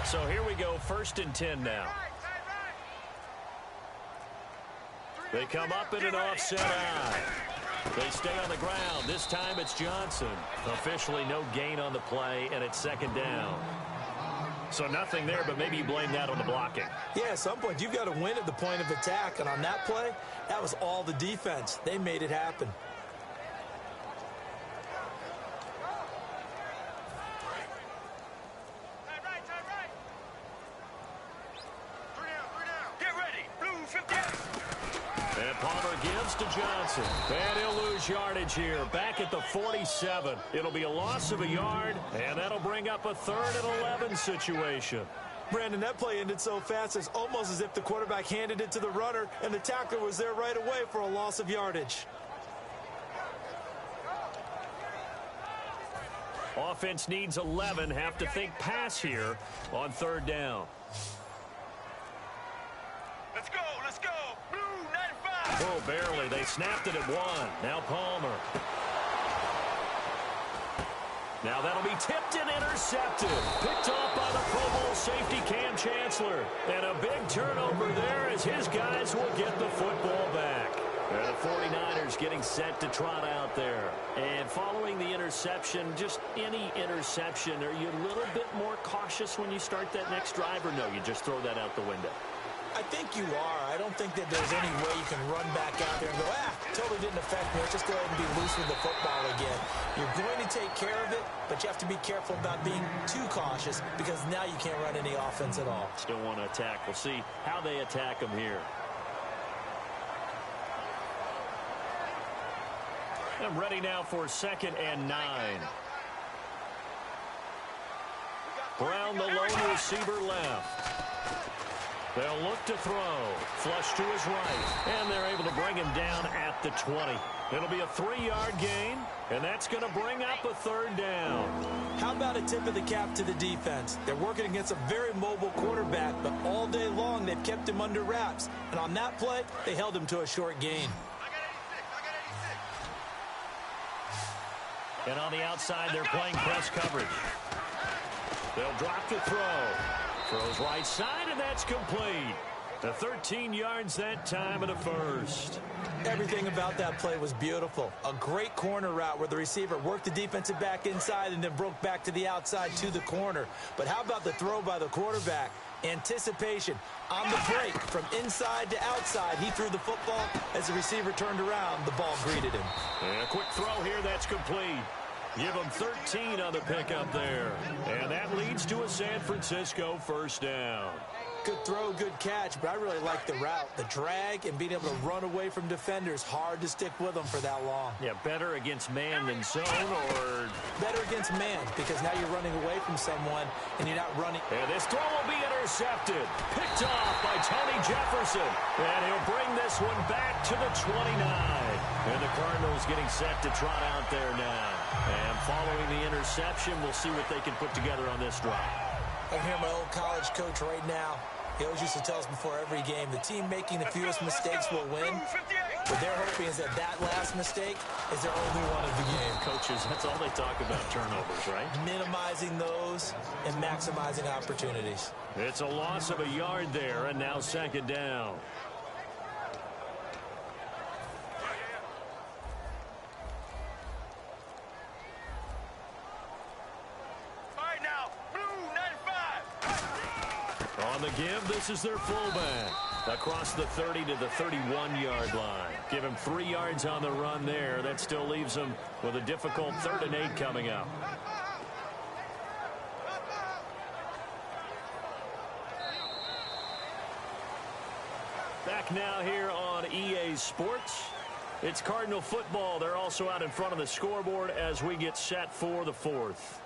So here we go, 1st and 10 now. They come up in an offset eye. They stay on the ground. This time it's Johnson. Officially no gain on the play, and it's 2nd down. So nothing there, but maybe you blame that on the blocking. Yeah, at some point you've got to win at the point of attack, and on that play, that was all the defense. They made it happen. To Johnson. And he'll lose yardage here. Back at the 47. It'll be a loss of a yard, and that'll bring up a 3rd and 11 situation. Brandon, that play ended so fast, it's almost as if the quarterback handed it to the runner, and the tackler was there right away for a loss of yardage. Offense needs 11. Have to think pass here on 3rd down. Let's go, let's go. Blue 95. Oh, barely. They snapped it at 1. Now Palmer. Now that'll be tipped and intercepted. Picked off by the Pro Bowl safety Cam Chancellor. And a big turnover there as his guys will get the football back. The 49ers getting set to trot out there. And following the interception, just any interception, are you a little bit more cautious when you start that next drive, or no, you just throw that out the window? I think you are. I don't think that there's any way you can run back out there and go, totally didn't affect me. Let's just go ahead and be loose with the football again. You're going to take care of it, but you have to be careful about being too cautious because now you can't run any offense at all. Still want to attack. We'll see how they attack them here. I'm ready now for 2nd and 9. Brown, the lone receiver left. They'll look to throw. Flush to his right. And they're able to bring him down at the 20. It'll be a 3-yard gain, and that's going to bring up a 3rd down. How about a tip of the cap to the defense? They're working against a very mobile quarterback, but all day long they've kept him under wraps. And on that play, they held him to a short gain. And on the outside, they're playing press coverage. They'll drop to throw. Throws right side, and that's complete. The 13 yards that time of the 1st. Everything about that play was beautiful. A great corner route where the receiver worked the defensive back inside and then broke back to the outside to the corner. But how about the throw by the quarterback? Anticipation on the break from inside to outside. He threw the football. As the receiver turned around, the ball greeted him. And a quick throw here, that's complete. Give them 13 on the pickup there. And that leads to a San Francisco 1st down. Good throw, good catch, but I really like the route. The drag and being able to run away from defenders. Hard to stick with them for that long. Yeah, better against man than zone, or? Better against man, because now you're running away from someone and you're not running. And this throw will be intercepted. Picked off by Tony Jefferson. And he'll bring this one back to the 29. And the Cardinals getting set to trot out there now. And following the interception, we'll see what they can put together on this drive. I hear my old college coach right now. He always used to tell us before every game, the team making the fewest mistakes will win. What they're hoping is that last mistake is their only one of the game. Coaches, that's all they talk about, turnovers, right? Minimizing those and maximizing opportunities. It's a loss of a yard there, and now 2nd down. On the give. This is their fullback. Across the 30 to the 31-yard line. Give him 3 yards on the run there. That still leaves him with a difficult 3rd and 8 coming up. Back now here on EA Sports. It's Cardinal football. They're also out in front of the scoreboard as we get set for the 4th.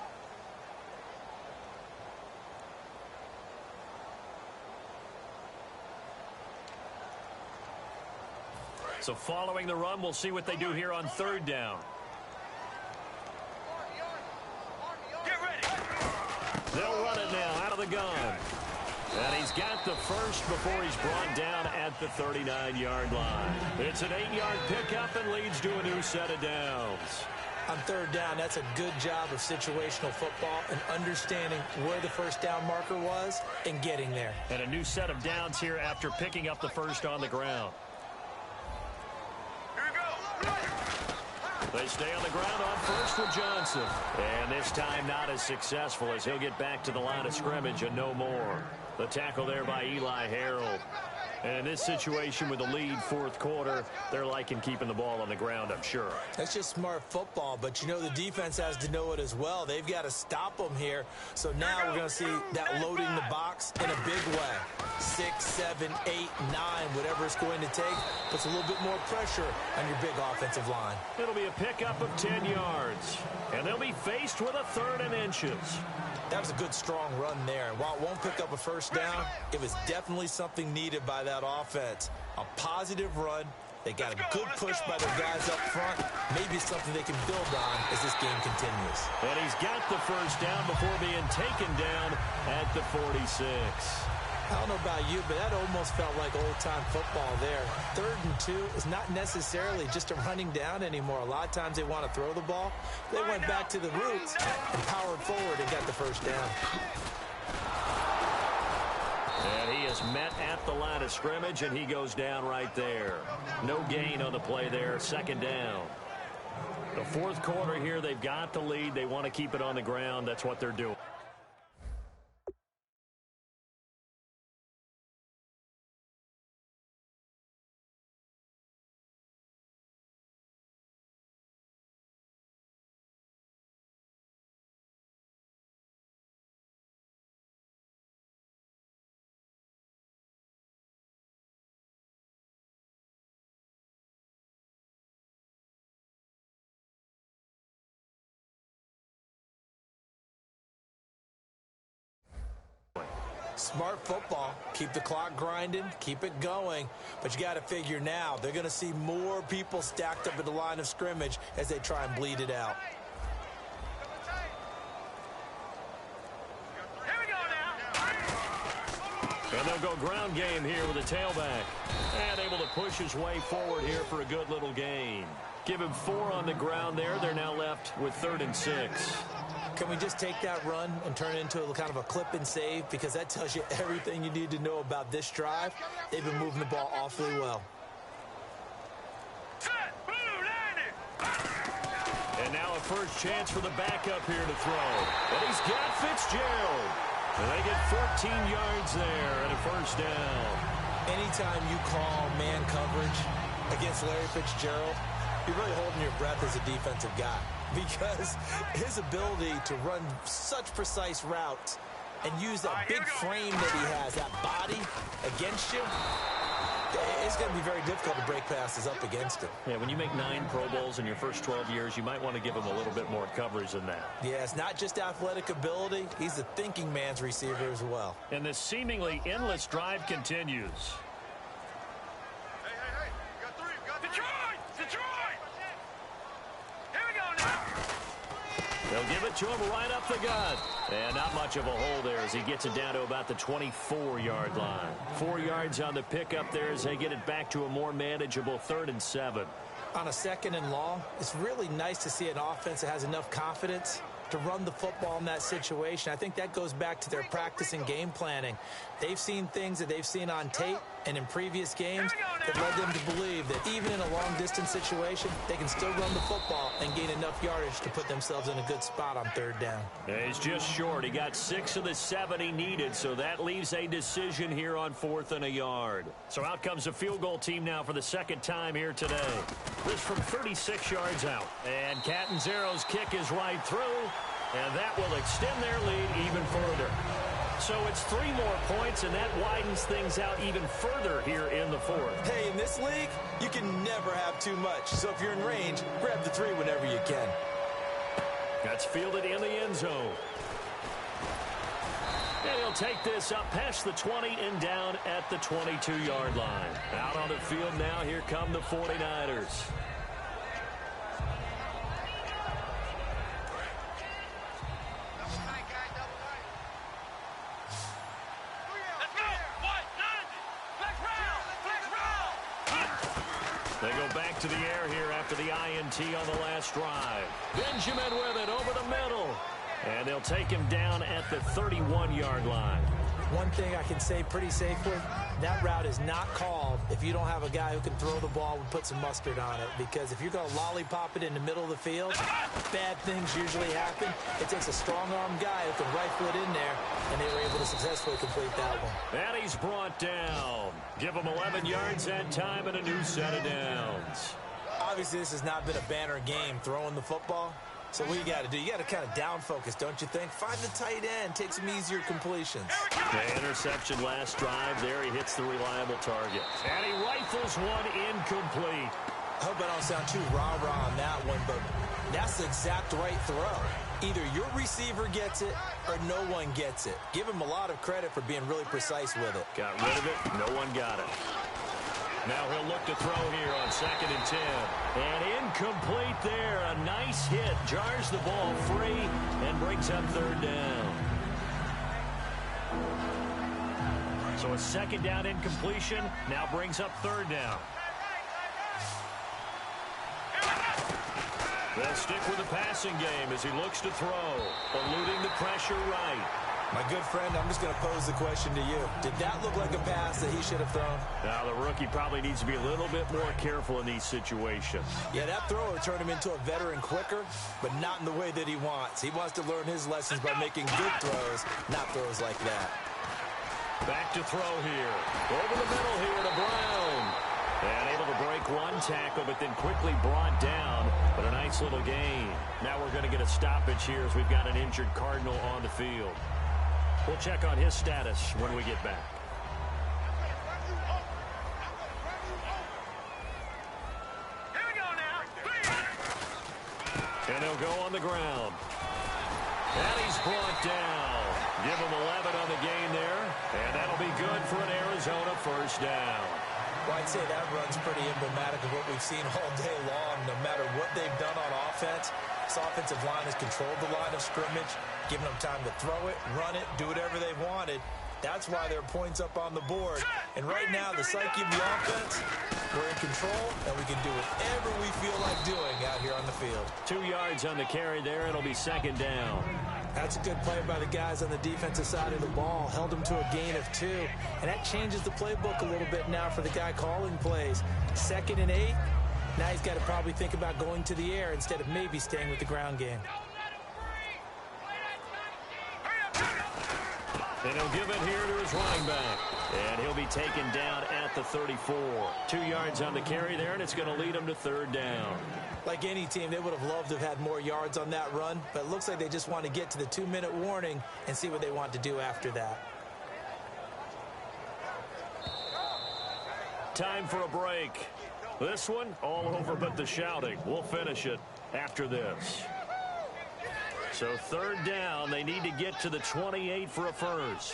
So following the run, we'll see what they do here on 3rd down. Get ready. They'll run it now out of the gun. And he's got the first before he's brought down at the 39-yard line. It's an 8-yard pickup and leads to a new set of downs. On 3rd down, that's a good job of situational football and understanding where the first down marker was and getting there. And a new set of downs here after picking up the first on the ground. They stay on the ground on first with Johnson. And this time not as successful as he'll get back to the line of scrimmage and no more. The tackle there by Eli Harold. And in this situation with the lead 4th quarter, they're liking keeping the ball on the ground, I'm sure. That's just smart football, but you know the defense has to know it as well. They've got to stop them here. So now we're going to see that loading the box in a big way. 6, 7, 8, 9, whatever it's going to take, puts a little bit more pressure on your big offensive line. It'll be a pickup of 10 yards. And they'll be faced with a 3rd and inches. That was a good, strong run there. And while it won't pick up a first down, it was definitely something needed by that offense. A positive run. They got a good push by their guys up front. Maybe something they can build on as this game continues. And he's got the first down before being taken down at the 46. I don't know about you, but that almost felt like old-time football there. 3rd and 2 is not necessarily just a running down anymore. A lot of times they want to throw the ball. They went back to the roots and powered forward and got the first down. And he is met at the line of scrimmage, and he goes down right there. No gain on the play there, 2nd down. The 4th quarter here, they've got the lead. They want to keep it on the ground. That's what they're doing. Smart football. Keep the clock grinding. Keep it going. But you got to figure now, they're going to see more people stacked up at the line of scrimmage as they try and bleed it out. Here we go now. And they'll go ground game here with a tailback. And able to push his way forward here for a good little gain. Give him 4 on the ground there. They're now left with 3rd and 6. Can we just take that run and turn it into a kind of a clip and save? Because that tells you everything you need to know about this drive. They've been moving the ball awfully well. Set. Blue landing. And now a first chance for the backup here to throw. And he's got Fitzgerald. And they get 14 yards there and a first down. Anytime you call man coverage against Larry Fitzgerald, you're really holding your breath as a defensive guy. Because his ability to run such precise routes and use that big frame that he has, that body against you, it's going to be very difficult to break passes up against him. Yeah, when you make 9 Pro Bowls in your first 12 years, you might want to give him a little bit more coverage than that. Yeah, it's not just athletic ability. He's a thinking man's receiver as well. And this seemingly endless drive continues. Hey, you got 3. You got 3. Detroit! Here we go now. They'll give it to him right up the gut. And not much of a hole there as he gets it down to about the 24-yard line. 4 yards on the pickup there as they get it back to a more manageable 3rd and 7. On a 2nd and long, it's really nice to see an offense that has enough confidence to run the football in that situation. I think that goes back to their practice and game planning. They've seen things that they've seen on tape and in previous games that led them to believe that even in a long-distance situation, they can still run the football and gain enough yardage to put themselves in a good spot on third down. Yeah, he's just short. He got 6 of the 7 he needed, so that leaves a decision here on 4th and a yard. So out comes a field goal team now for the second time here today. This from 36 yards out. And Catanzaro's kick is right through, and that will extend their lead even further. So it's 3 more points, and that widens things out even further here in the 4th. Hey, in this league, you can never have too much. So if you're in range, grab the 3 whenever you can. That's fielded in the end zone. And he'll take this up past the 20 and down at the 22-yard line. Out on the field now, here come the 49ers. They go back to the air here after the INT on the last drive. Benjamin with it over the middle. And they'll take him down at the 31-yard line. One thing I can say pretty safely, that route is not called if you don't have a guy who can throw the ball and put some mustard on it. Because if you're going to lollipop it in the middle of the field, bad things usually happen. It takes a strong-arm guy who can rifle it in there, and they were able to successfully complete that one. And he's brought down. Give him 11 yards that time and a new set of downs. Obviously, this has not been a banner game throwing the football. So what you got to do, you got to kind of down focus, don't you think? Find the tight end, take some easier completions. The interception last drive. There he hits the reliable target. And he rifles one incomplete. I hope I don't sound too rah-rah on that one, but that's the exact right throw. Either your receiver gets it or no one gets it. Give him a lot of credit for being really precise with it. Got rid of it. No one got it. Now he'll look to throw here on 2nd and 10. And incomplete there. A nice hit. Jars the ball free and brings up 3rd down. So a 2nd down incompletion now brings up 3rd down. They'll stick with the passing game as he looks to throw. Eluding the pressure right. My good friend, I'm just going to pose the question to you. Did that look like a pass that he should have thrown? Now, the rookie probably needs to be a little bit more careful in these situations. Yeah, that throw will turn him into a veteran quicker, but not in the way that he wants. He wants to learn his lessons by making good throws, not throws like that. Back to throw here. Over the middle here to Brown. And able to break one tackle, but then quickly brought down. But a nice little gain. Now we're going to get a stoppage here as we've got an injured Cardinal on the field. We'll check on his status when we get back. Here we go now. And he'll go on the ground. And he's brought down. Give him 11 on the gain there. And that'll be good for an Arizona 1st down. Well, I'd say that run's pretty emblematic of what we've seen all day long. No matter what they've done on offense, this offensive line has controlled the line of scrimmage, giving them time to throw it, run it, do whatever they wanted. That's why there are points up on the board. And right now, the psyche of the offense, we're in control, and we can do whatever we feel like doing out here on the field. 2 yards on the carry there. It'll be 2nd down. That's a good play by the guys on the defensive side of the ball. Held them to a gain of 2. And that changes the playbook a little bit now for the guy calling plays. 2nd and 8. Now he's got to probably think about going to the air instead of maybe staying with the ground game. And he'll give it here to his running back. And he'll be taken down at the 34. 2 yards on the carry there, and it's going to lead him to 3rd down. Like any team, they would have loved to have had more yards on that run, but it looks like they just want to get to the 2-minute warning and see what they want to do after that. Time for a break. This one, all over but the shouting. We'll finish it after this. So 3rd down, they need to get to the 28 for a 1st.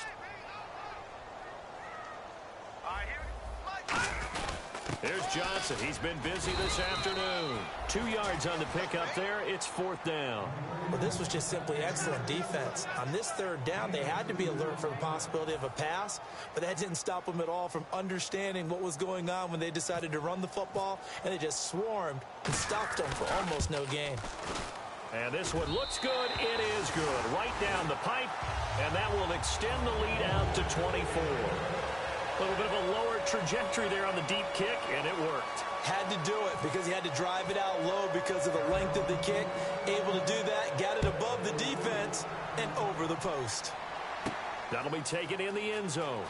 Here's Johnson. He's been busy this afternoon. 2 yards on the pickup there. It's 4th down. Well, this was just simply excellent defense. On this 3rd down, they had to be alert for the possibility of a pass, but that didn't stop them at all from understanding what was going on when they decided to run the football, and they just swarmed and stopped them for almost no gain. And this one looks good. It is good. Right down the pipe. And that will extend the lead out to 24. A little bit of a lower trajectory there on the deep kick, and it worked. Had to do it because he had to drive it out low because of the length of the kick. Able to do that, got it above the defense and over the post. That'll be taken in the end zone.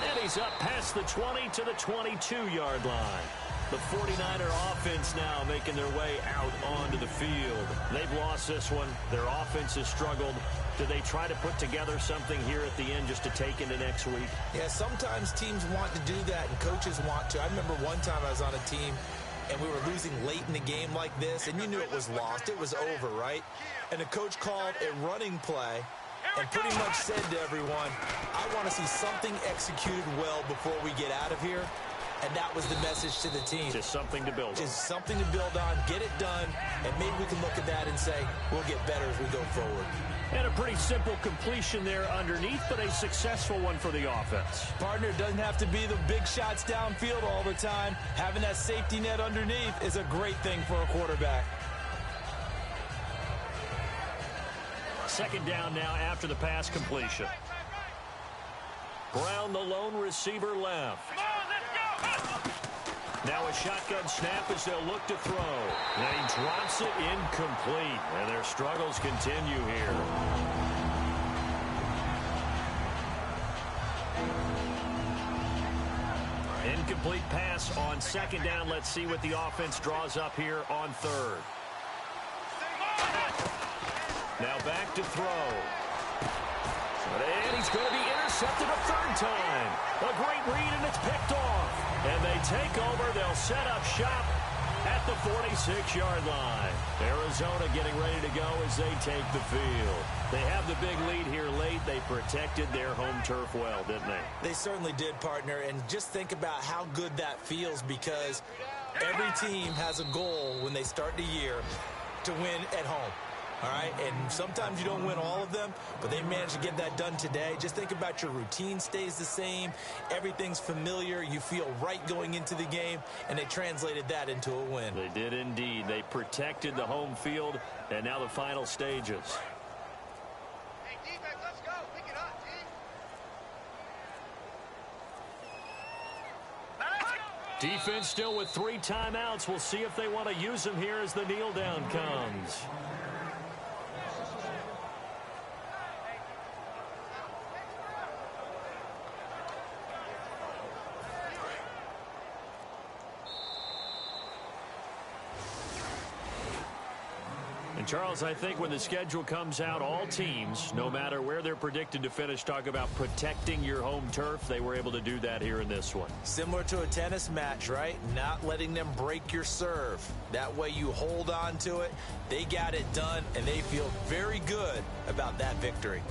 And he's up past the 20 to the 22-yard line. The 49er offense now making their way out onto the field. They've lost this one. Their offense has struggled. Do they try to put together something here at the end just to take into next week? Yeah, sometimes teams want to do that and coaches want to. I remember one time I was on a team and we were losing late in the game like this, and you knew it was lost. It was over, right? And the coach called a running play and pretty much said to everyone, I want to see something executed well before we get out of here. And that was the message to the team. Just something to build on. Just something to build on, get it done, and maybe we can look at that and say, we'll get better as we go forward. And a pretty simple completion there underneath, but a successful one for the offense. Partner, it doesn't have to be the big shots downfield all the time. Having that safety net underneath is a great thing for a quarterback. Second down now after the pass completion. Brown, the lone receiver, left. Now a shotgun snap as they'll look to throw. And he drops it incomplete. And their struggles continue here. Incomplete pass on second down. Let's see what the offense draws up here on third. Now back to throw. And he's going to be intercepted a third time. A great read, and it's picked off. And they take over. They'll set up shop at the 46-yard line. Arizona getting ready to go as they take the field. They have the big lead here late. They protected their home turf well, didn't they? They certainly did, partner. And just think about how good that feels, because every team has a goal when they start the year to win at home. All right, and sometimes you don't win all of them, but they managed to get that done today. Just think about your routine stays the same. Everything's familiar. You feel right going into the game, and they translated that into a win. They did indeed. They protected the home field, and now the final stages. Hey, defense, let's go. Pick it up, team. Defense still with 3 timeouts. We'll see if they want to use them here as the kneel down comes. Charles, I think when the schedule comes out, all teams, no matter where they're predicted to finish, talk about protecting your home turf. They were able to do that here in this one. Similar to a tennis match, right? Not letting them break your serve. That way you hold on to it. They got it done, and they feel very good about that victory.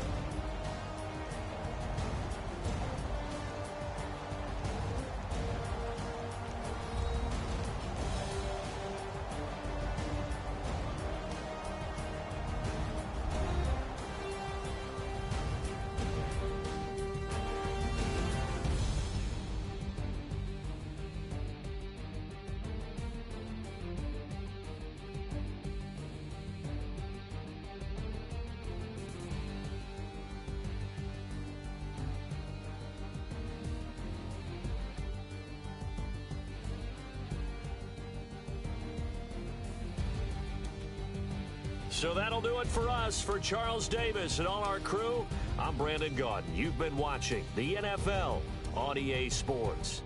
So that'll do it for us. For Charles Davis and all our crew, I'm Brandon Gaudin. You've been watching the NFL on EA Sports.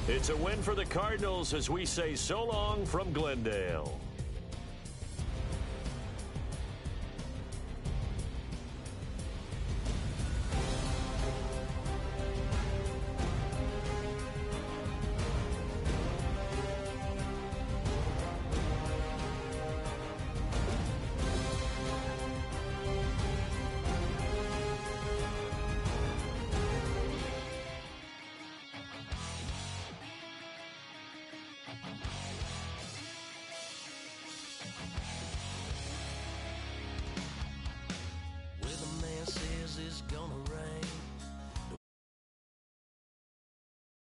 It's a win for the Cardinals as we say so long from Glendale.